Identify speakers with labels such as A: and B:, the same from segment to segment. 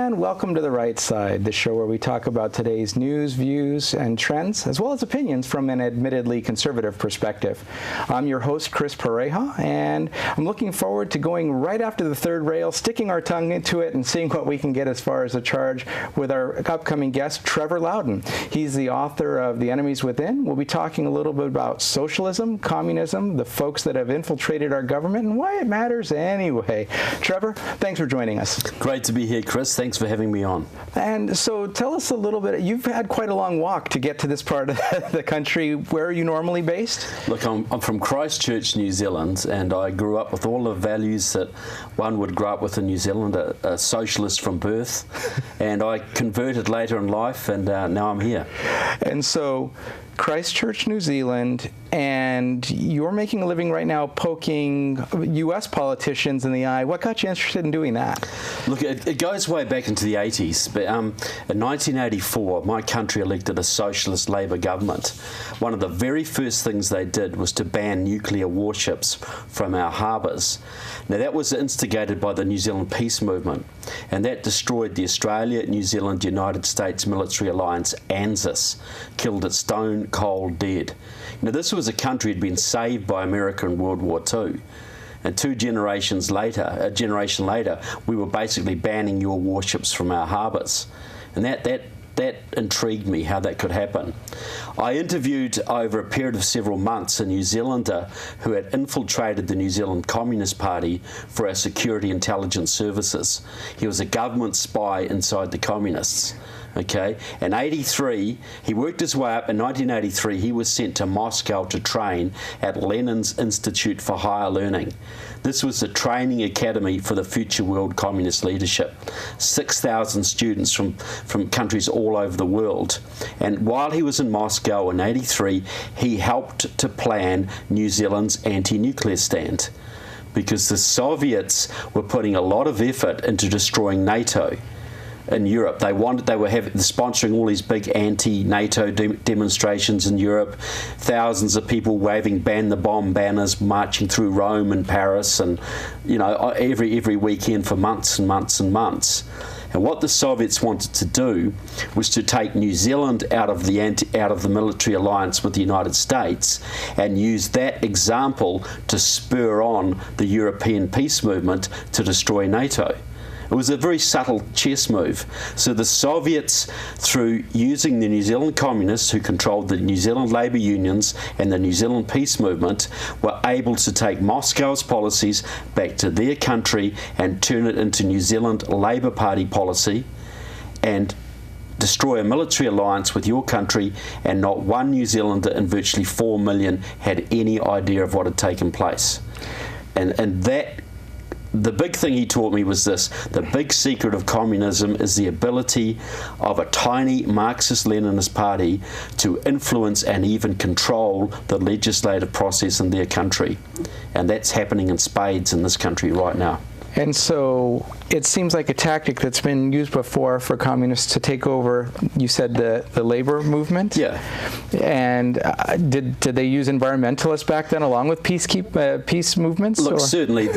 A: and welcome to The Right Side, the show where we talk about today's news, views, and trends, as well as opinions from an admittedly conservative perspective. I'm your host, Chris Pareja, and I'm looking forward to going right after the third rail, sticking our tongue into it, and seeing what we can get as far as a charge with our upcoming guest, Trevor Loudon. He's the author of The Enemies Within. We'll be talking a little bit about socialism, communism, the folks that have infiltrated our government, and why it matters anyway. Trevor, thanks for joining us.
B: Great to be here, Chris. Thanks for having me on.
A: And so tell us a little bit. You've had quite a long walk to get to this part of the country. Where are you normally based?
B: Look, I'm from Christchurch, New Zealand, and I grew up with all the values that one would grow up with in New Zealand, a socialist from birth. And I converted later in life, and now I'm here.
A: And so Christchurch, New Zealand, and you're making a living right now poking U.S. politicians in the eye. What got you interested in doing that?
B: Look, it goes way back into the 80s. But in 1984, my country elected a socialist Labour government. One of the very first things they did was to ban nuclear warships from our harbours. Now, that was instigated by the New Zealand peace movement, and that destroyed the Australia, New Zealand, United States military alliance, ANZUS, killed it stone cold dead. Now, this was a country that had been saved by America in World War II. And a generation later, we were basically banning your warships from our harbours. And that intrigued me, how that could happen. I interviewed over a period of several months a New Zealander who had infiltrated the New Zealand Communist Party for our security intelligence services. He was a government spy inside the communists. Okay, in 83, he worked his way up. In 1983, he was sent to Moscow to train at Lenin's Institute for Higher Learning. This was the training academy for the future world communist leadership. 6,000 students from countries all over the world. And while he was in Moscow in 83, he helped to plan New Zealand's anti-nuclear stand, because the Soviets were putting a lot of effort into destroying NATO. In Europe, they were sponsoring all these big anti-NATO demonstrations in Europe. Thousands of people waving "Ban the Bomb" banners, marching through Rome and Paris, and every weekend for months and months and months. And what the Soviets wanted to do was to take New Zealand out of the military alliance with the United States and use that example to spur on the European peace movement to destroy NATO. It was a very subtle chess move. So the Soviets, through using the New Zealand communists who controlled the New Zealand labour unions and the New Zealand peace movement, were able to take Moscow's policies back to their country and turn it into New Zealand Labour Party policy and destroy a military alliance with your country, and not one New Zealander in virtually 4 million had any idea of what had taken place. And that, the big thing he taught me was this: the big secret of communism is the ability of a tiny Marxist-Leninist party to influence and even control the legislative process in their country. And that's happening in spades in this country right now.
A: And so it seems like a tactic that's been used before for communists to take over, you said, the labor movement?
B: Yeah.
A: And did they use environmentalists back then along with peace movements?
B: Look, certainly,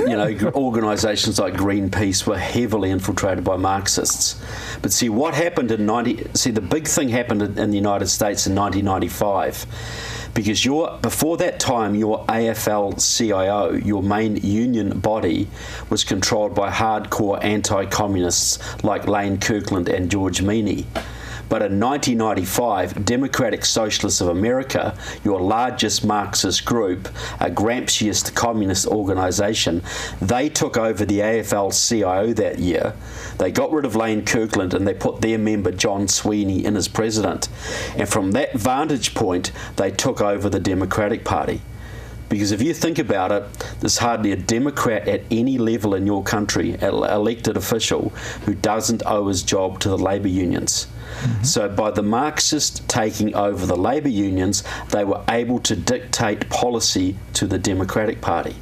B: organisations like Greenpeace were heavily infiltrated by Marxists. But see, what happened the big thing happened in the United States in 1995. Because before that time, your AFL-CIO, your main union body, was controlled by hardcore anti-communists like Lane Kirkland and George Meany. But in 1995, Democratic Socialists of America, your largest Marxist group, a Gramsciist communist organisation, they took over the AFL-CIO that year. They got rid of Lane Kirkland and they put their member John Sweeney in as president. And from that vantage point, they took over the Democratic Party. Because if you think about it, there's hardly a Democrat at any level in your country, an elected official, who doesn't owe his job to the labour unions. Mm-hmm. So by the Marxists taking over the labour unions, they were able to dictate policy to the Democratic Party.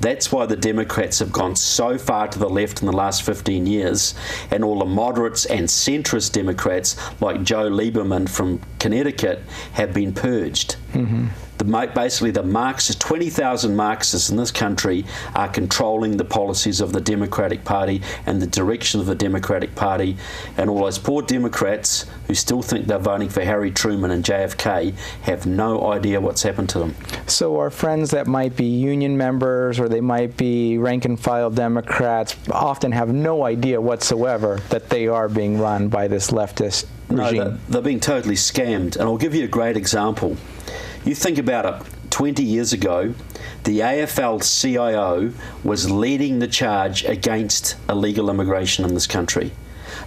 B: That's why the Democrats have gone so far to the left in the last 15 years, and all the moderates and centrist Democrats like Joe Lieberman from Connecticut have been purged. Mm-hmm. Basically, the Marxists, 20,000 Marxists in this country are controlling the policies of the Democratic Party and the direction of the Democratic Party, and all those poor Democrats who still think they're voting for Harry Truman and JFK have no idea what's happened to them.
A: So our friends that might be union members or they might be rank-and-file Democrats often have no idea whatsoever that they are being run by this leftist regime.
B: No, they're being totally scammed, and I'll give you a great example. You think about it, 20 years ago, the AFL-CIO was leading the charge against illegal immigration in this country.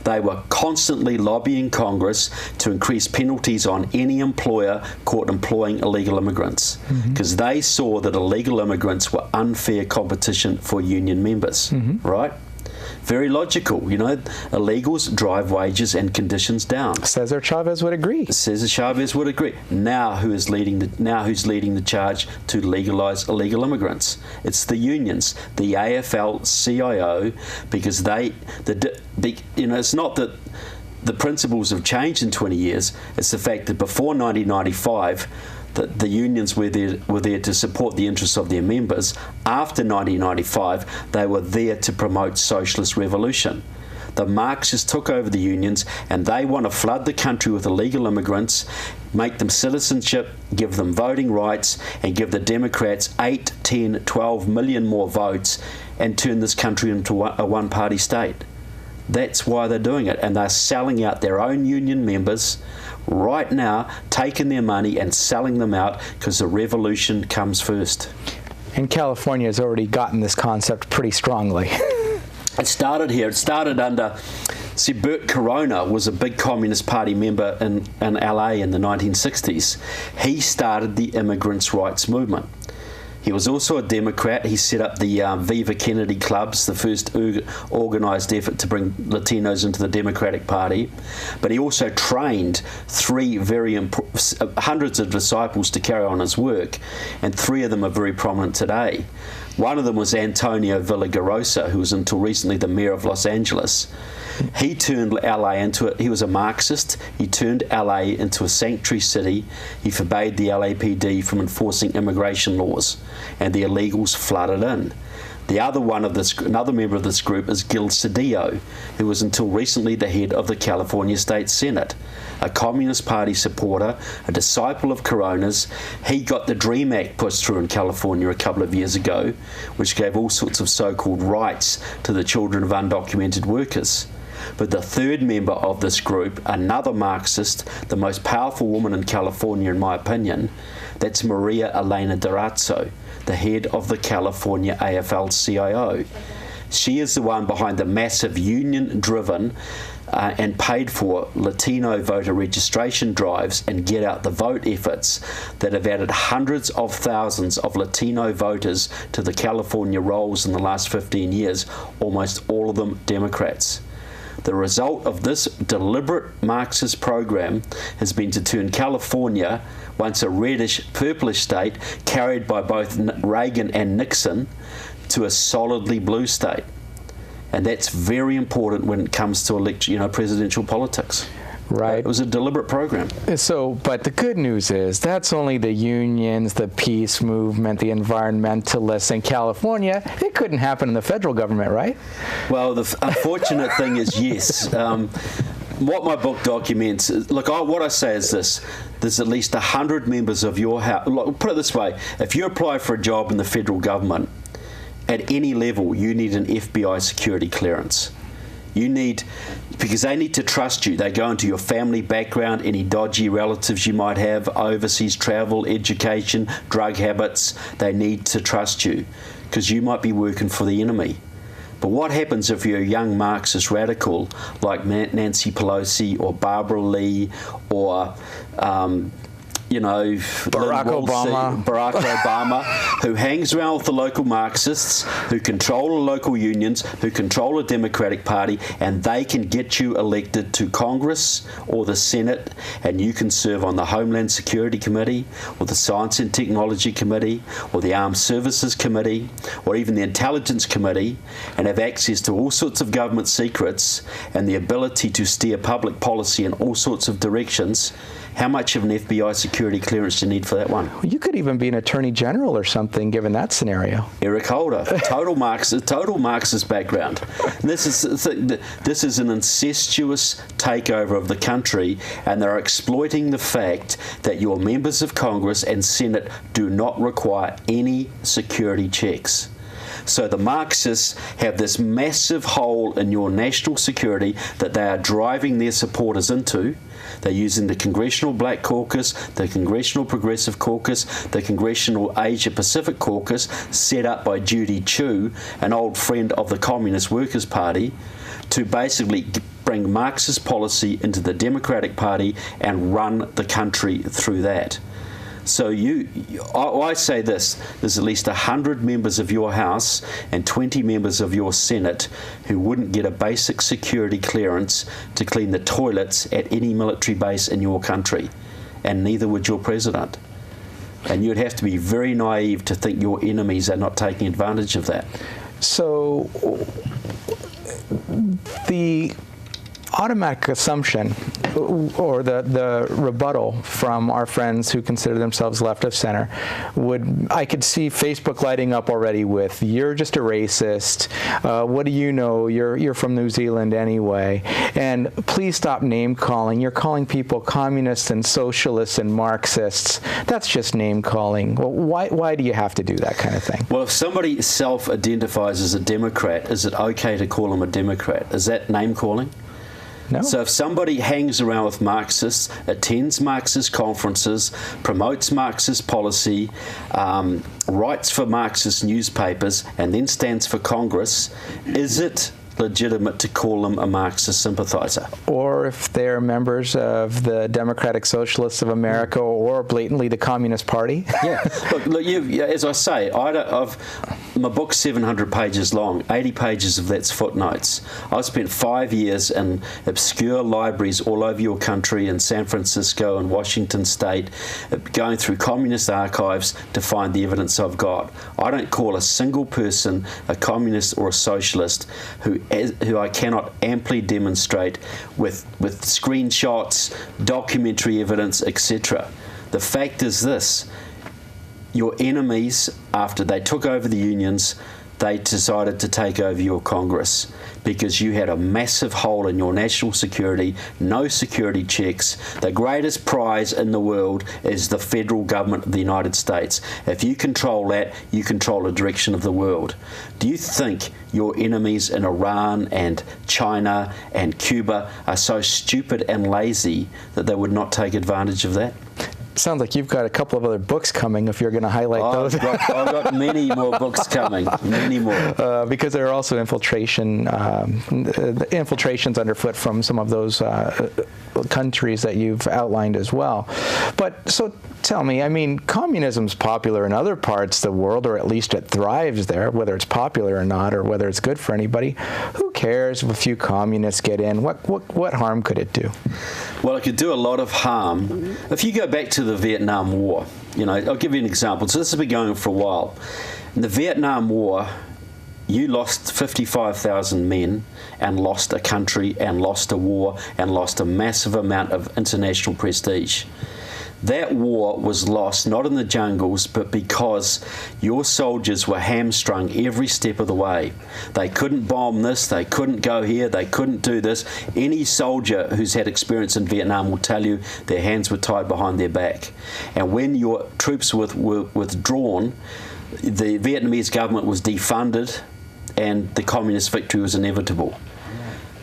B: They were constantly lobbying Congress to increase penalties on any employer caught employing illegal immigrants, because they saw that illegal immigrants were unfair competition for union members, right? Very logical, you know. Illegals drive wages and conditions down.
A: Cesar Chavez would agree.
B: Cesar Chavez would agree. Now who's leading the charge to legalise illegal immigrants? It's the unions, the AFL-CIO, because it's not that the principles have changed in 20 years. It's the fact that before 1995. That the unions were there to support the interests of their members. After 1995, they were there to promote socialist revolution. The Marxists took over the unions, and they want to flood the country with illegal immigrants, make them citizenship, give them voting rights, and give the Democrats 8, 10, 12 million more votes, and turn this country into a one-party state. That's why they're doing it, and they're selling out their own union members right now, taking their money and selling them out because the revolution comes first.
A: And California has already gotten this concept pretty strongly.
B: It started here. It started under... See, Bert Corona was a big Communist Party member in LA in the 1960s. He started the immigrants' rights movement. He was also a Democrat. He set up the Viva Kennedy clubs, the first organised effort to bring Latinos into the Democratic Party. But he also trained hundreds of disciples to carry on his work, and 3 of them are very prominent today. One of them was Antonio Villagrosa, who was until recently the mayor of Los Angeles. He turned LA he was a Marxist. He turned LA into a sanctuary city. He forbade the LAPD from enforcing immigration laws, and the illegals flooded in. Another member of this group is Gil Cedillo, who was until recently the head of the California State Senate, a Communist Party supporter, a disciple of Corona's. He got the DREAM Act pushed through in California a couple of years ago, which gave all sorts of so-called rights to the children of undocumented workers. But the third member of this group, another Marxist, the most powerful woman in California in my opinion, that's Maria Elena Durazo, the head of the California AFL-CIO. She is the one behind the massive union-driven and paid for Latino voter registration drives and get out the vote efforts that have added hundreds of thousands of Latino voters to the California rolls in the last 15 years, almost all of them Democrats. The result of this deliberate Marxist program has been to turn California, once a reddish, purplish state carried by both Reagan and Nixon, to a solidly blue state. And that's very important when it comes to presidential politics.
A: Right.
B: It was a deliberate program.
A: So, but the good news is that's only the unions, the peace movement, the environmentalists in California. It couldn't happen in the federal government, right?
B: Well, the unfortunate thing is, yes. What my book documents, what I say is this: there's at least 100 members of your house. Put it this way: if you apply for a job in the federal government, at any level, you need an FBI security clearance. Because they need to trust you. They go into your family background, any dodgy relatives you might have, overseas travel, education, drug habits. They need to trust you because you might be working for the enemy. But what happens if you're a young Marxist radical like Nancy Pelosi or Barbara Lee or
A: Barack
B: Obama, who hangs around with the local Marxists, who control the local unions, who control the Democratic Party, and they can get you elected to Congress or the Senate, and you can serve on the Homeland Security Committee or the Science and Technology Committee or the Armed Services Committee or even the Intelligence Committee, and have access to all sorts of government secrets and the ability to steer public policy in all sorts of directions. How much of an FBI security security clearance do you need for that one?
A: You could even be an attorney general or something, given that scenario.
B: Eric Holder, total Marxist background. This is an incestuous takeover of the country, and they're exploiting the fact that your members of Congress and Senate do not require any security checks. So the Marxists have this massive hole in your national security that they are driving their supporters into. They're using the Congressional Black Caucus, the Congressional Progressive Caucus, the Congressional Asia Pacific Caucus, set up by Judy Chu, an old friend of the Communist Workers' Party, to basically bring Marxist policy into the Democratic Party and run the country through that. So I say this, there's at least 100 members of your House and 20 members of your Senate who wouldn't get a basic security clearance to clean the toilets at any military base in your country, and neither would your president. And you'd have to be very naive to think your enemies are not taking advantage of that.
A: So the automatic assumption or the rebuttal from our friends who consider themselves left of center I could see Facebook lighting up already with, you're just a racist, what do you know, you're from New Zealand anyway, and please stop name calling, you're calling people communists and socialists and Marxists, that's just name calling. Well, why do you have to do that kind of thing?
B: Well, if somebody self-identifies as a Democrat, is it okay to call them a Democrat? Is that name calling?
A: No.
B: So if somebody hangs around with Marxists, attends Marxist conferences, promotes Marxist policy, writes for Marxist newspapers, and then stands for Congress, is it legitimate to call them a Marxist sympathizer?
A: Or if they're members of the Democratic Socialists of America or blatantly the Communist Party?
B: Yeah. Look, as I say, my book's 700 pages long, 80 pages of that's footnotes. I've spent 5 years in obscure libraries all over your country, in San Francisco and Washington State, going through communist archives to find the evidence I've got. I don't call a single person a communist or a socialist who I cannot amply demonstrate with screenshots, documentary evidence, etc. The fact is this: your enemies, after they took over the unions, they decided to take over your Congress because you had a massive hole in your national security, no security checks. The greatest prize in the world is the federal government of the United States. If you control that, you control the direction of the world. Do you think your enemies in Iran and China and Cuba are so stupid and lazy that they would not take advantage of that?
A: Sounds like you've got a couple of other books coming if you're going to highlight those.
B: I've got many more books coming, many more.
A: Because there are also infiltrations underfoot from some of those countries that you've outlined as well. But so tell me, I mean, communism's popular in other parts of the world, or at least it thrives there, whether it's popular or not, or whether it's good for anybody. Who cares if a few communists get in? What harm could it do?
B: Well, it could do a lot of harm. If you go back to the Vietnam War, I'll give you an example. So this has been going on for a while. In the Vietnam War, you lost 55,000 men and lost a country and lost a war and lost a massive amount of international prestige. That war was lost not in the jungles, but because your soldiers were hamstrung every step of the way. They couldn't bomb this, they couldn't go here, they couldn't do this. Any soldier who's had experience in Vietnam will tell you their hands were tied behind their back. And when your troops were withdrawn, the Vietnamese government was defunded and the communist victory was inevitable.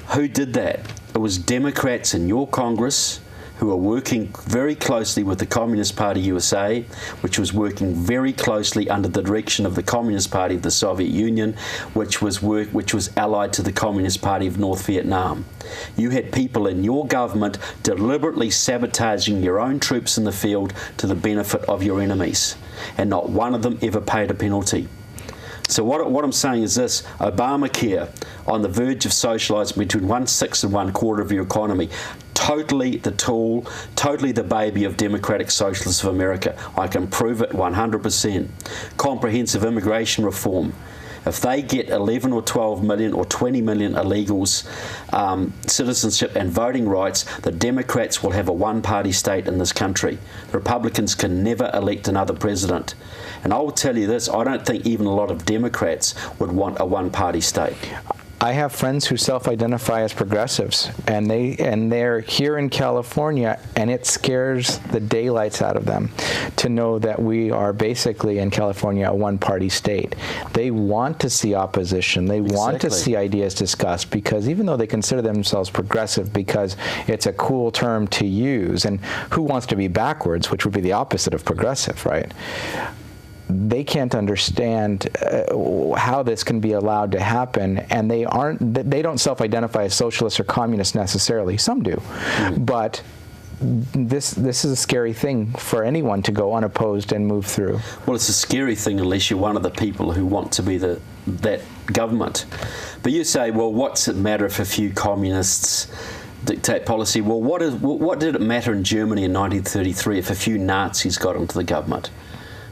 B: Who did that? It was Democrats in your Congress who are working very closely with the Communist Party USA, which was working very closely under the direction of the Communist Party of the Soviet Union, which was allied to the Communist Party of North Vietnam. You had people in your government deliberately sabotaging your own troops in the field to the benefit of your enemies, and not one of them ever paid a penalty. So what I'm saying is this: Obamacare, on the verge of socialising between 1/6 and 1/4 of your economy, totally the tool, totally the baby of Democratic Socialists of America. I can prove it 100%. Comprehensive immigration reform. If they get 11 or 12 million or 20 million illegals citizenship and voting rights, the Democrats will have a one-party state in this country. The Republicans can never elect another president. And I will tell you this, I don't think even a lot of Democrats would want a one-party state.
A: I have friends who self-identify as progressives, and they're here in California, and it scares the daylights out of them to know that we are basically in California a one-party state. They want to see opposition. They want to see ideas discussed, because even though they consider themselves progressive because it's a cool term to use, and who wants to be backwards, which would be the opposite of progressive, right? They can't understand how this can be allowed to happen, and they don't self-identify as socialists or communists necessarily. Some do, but this is a scary thing for anyone to go unopposed and move through.
B: Well, it's a scary thing unless you're one of the people who want to be that government. But you say, well, what's it matter if a few communists dictate policy? Well, what did it matter in Germany in 1933 if a few Nazis got into the government?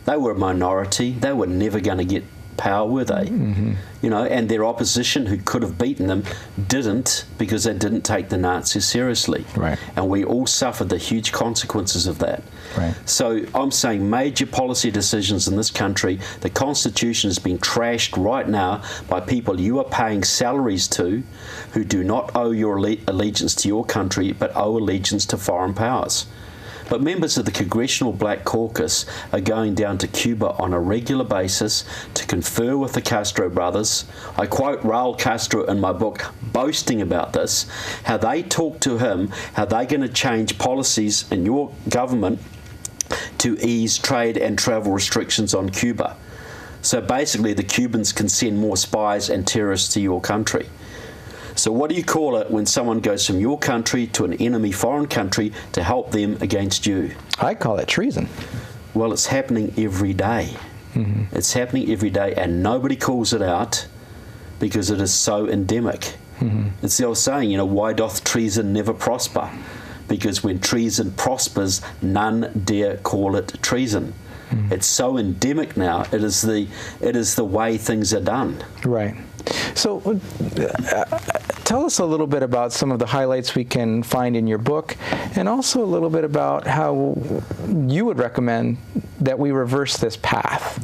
B: They were a minority. They were never going to get power, were they? You know, and their opposition, who could have beaten them, didn't, because they didn't take the Nazis seriously.
A: Right.
B: And we all suffered the huge consequences of that.
A: Right.
B: So I'm saying major policy decisions in this country, the Constitution is being trashed right now by people you are paying salaries to, who do not owe your allegiance to your country, but owe allegiance to foreign powers. But members of the Congressional Black Caucus are going down to Cuba on a regular basis to confer with the Castro brothers. I quote Raul Castro in my book, boasting about this, how they talk to him, how they're going to change policies in your government to ease trade and travel restrictions on Cuba. So basically the Cubans can send more spies and terrorists to your country. So what do you call it when someone goes from your country to an enemy foreign country to help them against you?
A: I call it treason.
B: Well, it's happening every day. It's happening every day, and nobody calls it out because it is so endemic. It's the old saying, you know, why doth treason never prosper? Because when treason prospers, none dare call it treason. It's so endemic now. It is the way things are done.
A: Right. So tell us a little bit about some of the highlights we can find in your book, and also a little bit about how you would recommend that we reverse this path.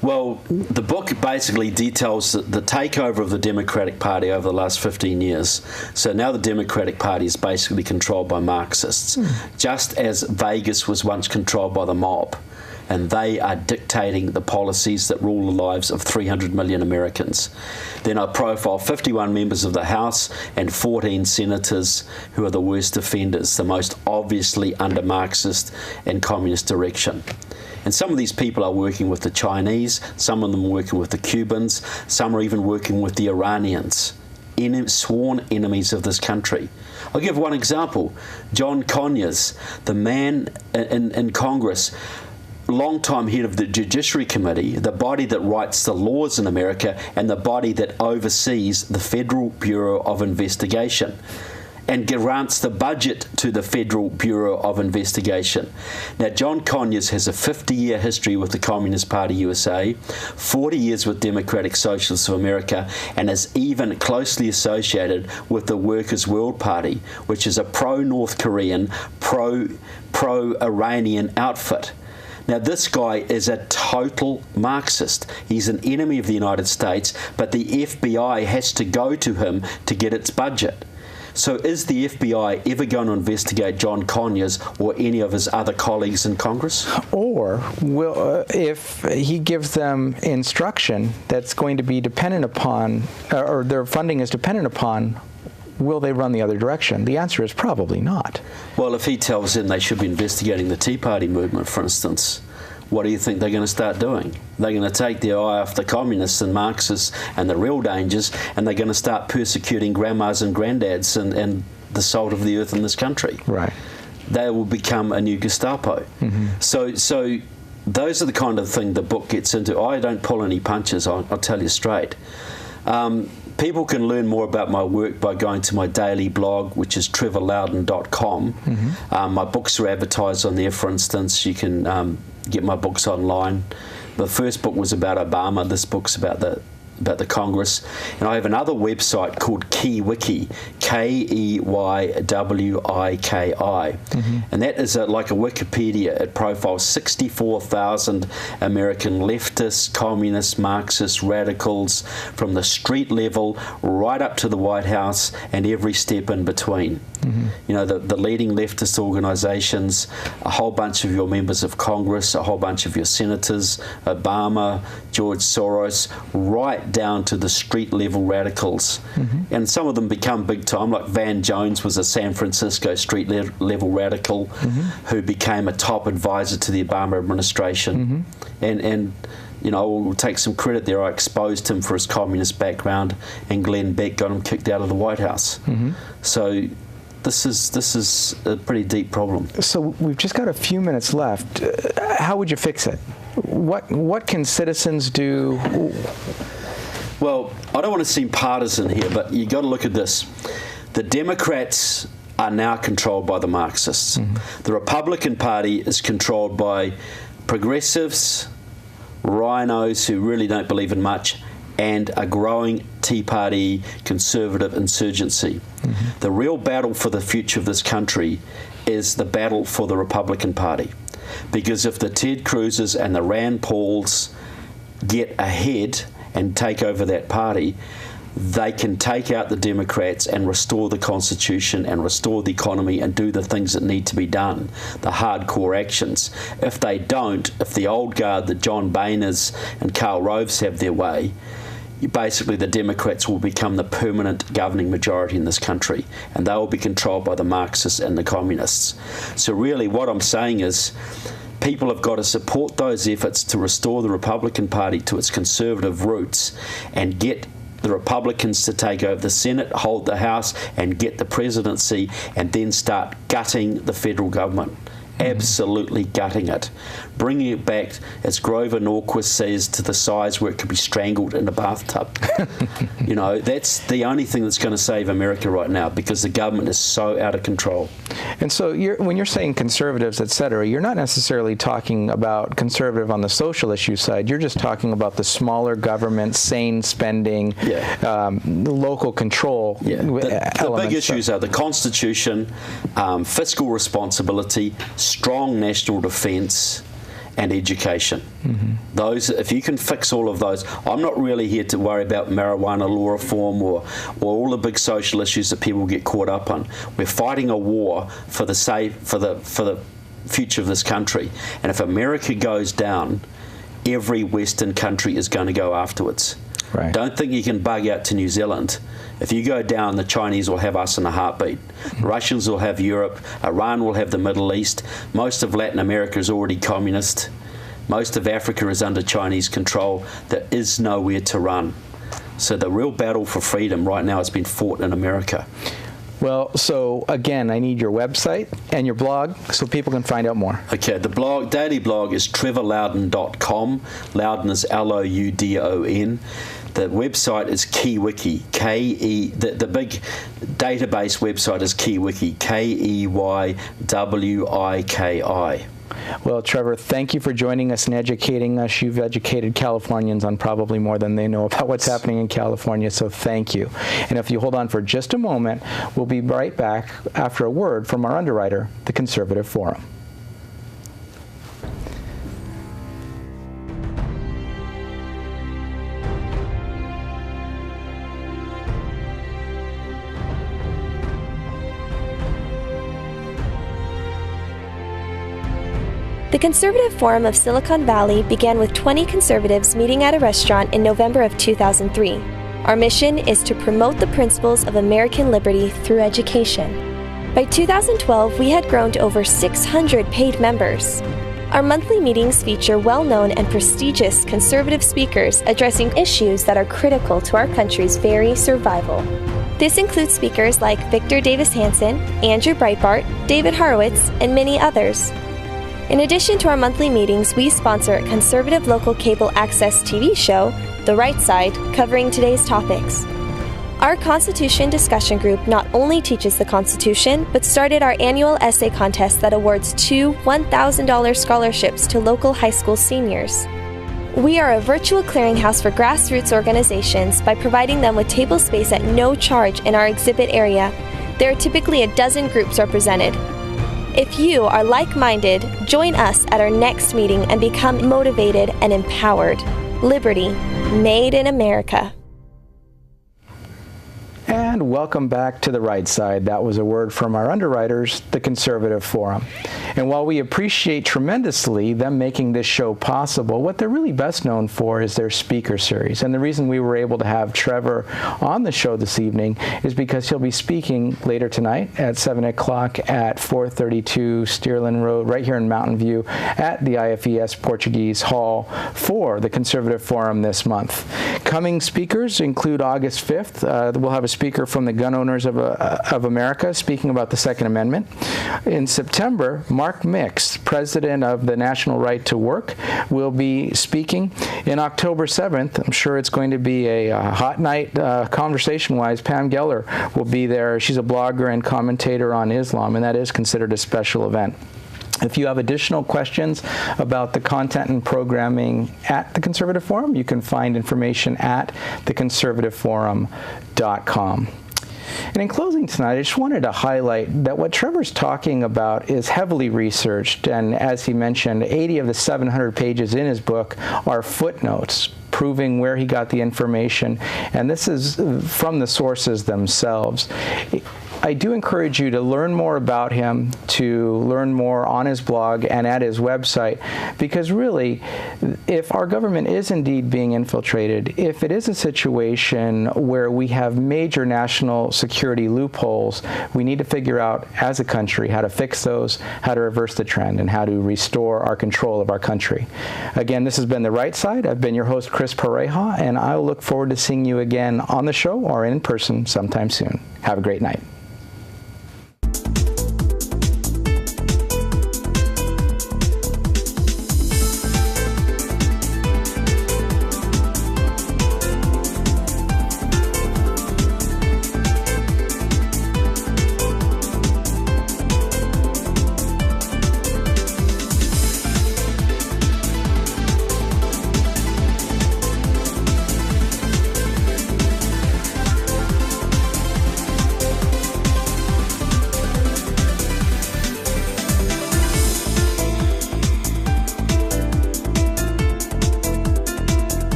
B: Well, the book basically details the takeover of the Democratic Party over the last 15 years. So now the Democratic Party is basically controlled by Marxists, just as Vegas was once controlled by the mob. And they are dictating the policies that rule the lives of 300 million Americans. Then I profile 51 members of the House and 14 senators who are the worst offenders, the most obviously under Marxist and communist direction. And some of these people are working with the Chinese, some of them are working with the Cubans, some are even working with the Iranians, sworn enemies of this country. I'll give one example. John Conyers, the man in Congress, long-time head of the Judiciary Committee, the body that writes the laws in America and the body that oversees the Federal Bureau of Investigation and grants the budget to the Federal Bureau of Investigation. Now, John Conyers has a 50-year history with the Communist Party USA, 40 years with Democratic Socialists of America, and is even closely associated with the Workers' World Party, which is a pro-North Korean, pro-Iranian outfit. Now, this guy is a total Marxist. He's an enemy of the United States, but the FBI has to go to him to get its budget. So is the FBI ever going to investigate John Conyers or any of his other colleagues in Congress? Or
A: if he gives them instruction that's going to be dependent upon, or their funding is dependent upon, will they run the other direction? The answer is probably not.
B: Well, if he tells them they should be investigating the Tea Party movement, for instance, what do you think they're going to start doing? They're going to take their eye off the communists and Marxists and the real dangers, and they're going to start persecuting grandmas and granddads and the salt of the earth in this country.
A: Right.
B: They will become a new Gestapo. So those are the kind of thing the book gets into. I don't pull any punches, I'll tell you straight. People can learn more about my work by going to my daily blog, which is trevorloudon.com. My books are advertised on there, for instance. You can get my books online. The first book was about Obama. This book's about the the Congress. And I have another website called KeyWiki, KEYWIKI, and that is like a Wikipedia. It profiles 64,000 American leftists, communists, Marxists, radicals, from the street level right up to the White House and every step in between. You know, the leading leftist organizations, a whole bunch of your members of Congress, a whole bunch of your senators, Obama, George Soros, right down to the street level radicals. And some of them become big time, like Van Jones was a San Francisco street level radical who became a top advisor to the Obama administration. And you know, I will take some credit there. I exposed him for his communist background, and Glenn Beck got him kicked out of the White House. So this is a pretty deep problem. So
A: we've just got a few minutes left. How would you fix it? What can citizens do?
B: Well, I don't want to seem partisan here, but you got to look at this. The Democrats are now controlled by the Marxists. The Republican Party is controlled by progressives, rhinos who really don't believe in much, and a growing Tea Party conservative insurgency. The real battle for the future of this country is the battle for the Republican Party. Because if the Ted Cruzes and the Rand Pauls get ahead and take over that party, they can take out the Democrats and restore the Constitution and restore the economy and do the things that need to be done, the hardcore actions. If they don't, if the old guard, the John Boehners and Karl Roves have their way, basically the Democrats will become the permanent governing majority in this country, and they will be controlled by the Marxists and the communists. So really what I'm saying is people have got to support those efforts to restore the Republican Party to its conservative roots and get the Republicans to take over the Senate, hold the House, and get the presidency, and then start gutting the federal government. Absolutely gutting it. Bringing it back, as Grover Norquist says, to the size where it could be strangled in a bathtub. You know, that's the only thing that's going to save America right now, because the government is so out of control.
A: And so when you're saying conservatives, et cetera, you're not necessarily talking about conservative on the social issue side. You're just talking about the smaller government, sane spending, the local control elements.
B: The big issues are the Constitution, fiscal responsibility, strong national defense, and education. Those, if you can fix all of those, I'm not really here to worry about marijuana law reform or all the big social issues that people get caught up on. We're fighting a war for the future of this country, and if America goes down, every Western country is going to go afterwards. Right. Don't think you can bug out to New Zealand. If you go down, the Chinese will have us in a heartbeat. Russians will have Europe. Iran will have the Middle East. Most of Latin America is already communist. Most of Africa is under Chinese control. There is nowhere to run. So the real battle for freedom right now has been fought in America.
A: Well, so again, I need your website and your blog so people can find out more.
B: Okay, the daily blog is trevorloudon.com. Loudon is Loudon. The website is KeyWiki, the big database website is KeyWiki, KEYWIKI.
A: Well, Trevor, thank you for joining us and educating us. You've educated Californians on probably more than they know about what's happening in California, so thank you. And if you hold on for just a moment, we'll be right back after a word from our underwriter, the Conservative Forum.
C: The Conservative Forum of Silicon Valley began with 20 conservatives meeting at a restaurant in November of 2003. Our mission is to promote the principles of American liberty through education. By 2012, we had grown to over 600 paid members. Our monthly meetings feature well-known and prestigious conservative speakers addressing issues that are critical to our country's very survival. This includes speakers like Victor Davis Hanson, Andrew Breitbart, David Horowitz, and many others. In addition to our monthly meetings, we sponsor a conservative local cable access TV show, The Right Side, covering today's topics. Our Constitution discussion group not only teaches the Constitution, but started our annual essay contest that awards 2 $1,000 scholarships to local high school seniors. We are a virtual clearinghouse for grassroots organizations by providing them with table space at no charge in our exhibit area. There are typically a dozen groups represented. If you are like-minded, join us at our next meeting and become motivated and empowered. Liberty, made in America.
A: And welcome back to the right side. That was a word from our underwriters, the Conservative Forum. And while we appreciate tremendously them making this show possible, what they're really best known for is their speaker series. And the reason we were able to have Trevor on the show this evening is because he'll be speaking later tonight at 7 o'clock at 432 Stearland Road, right here in Mountain View, at the IFES Portuguese Hall for the Conservative Forum this month. Coming speakers include August 5th. We'll have a speaker from the Gun Owners of America speaking about the Second Amendment. In September, Mark Mix, president of the National Right to Work, will be speaking. In October 7th, I'm sure it's going to be a hot night conversation-wise. Pam Geller will be there. She's a blogger and commentator on Islam, and that is considered a special event. If you have additional questions about the content and programming at the Conservative Forum, you can find information at theconservativeforum.com. And in closing tonight, I just wanted to highlight that what Trevor's talking about is heavily researched, and as he mentioned, 80 of the 700 pages in his book are footnotes proving where he got the information, and this is from the sources themselves. I do encourage you to learn more about him, to learn more on his blog and at his website, because really, if our government is indeed being infiltrated, if it is a situation where we have major national security loopholes, we need to figure out as a country how to fix those, how to reverse the trend, and how to restore our control of our country. Again, this has been The Right Side. I've been your host, Chris Pareja, and I look forward to seeing you again on the show or in person sometime soon. Have a great night.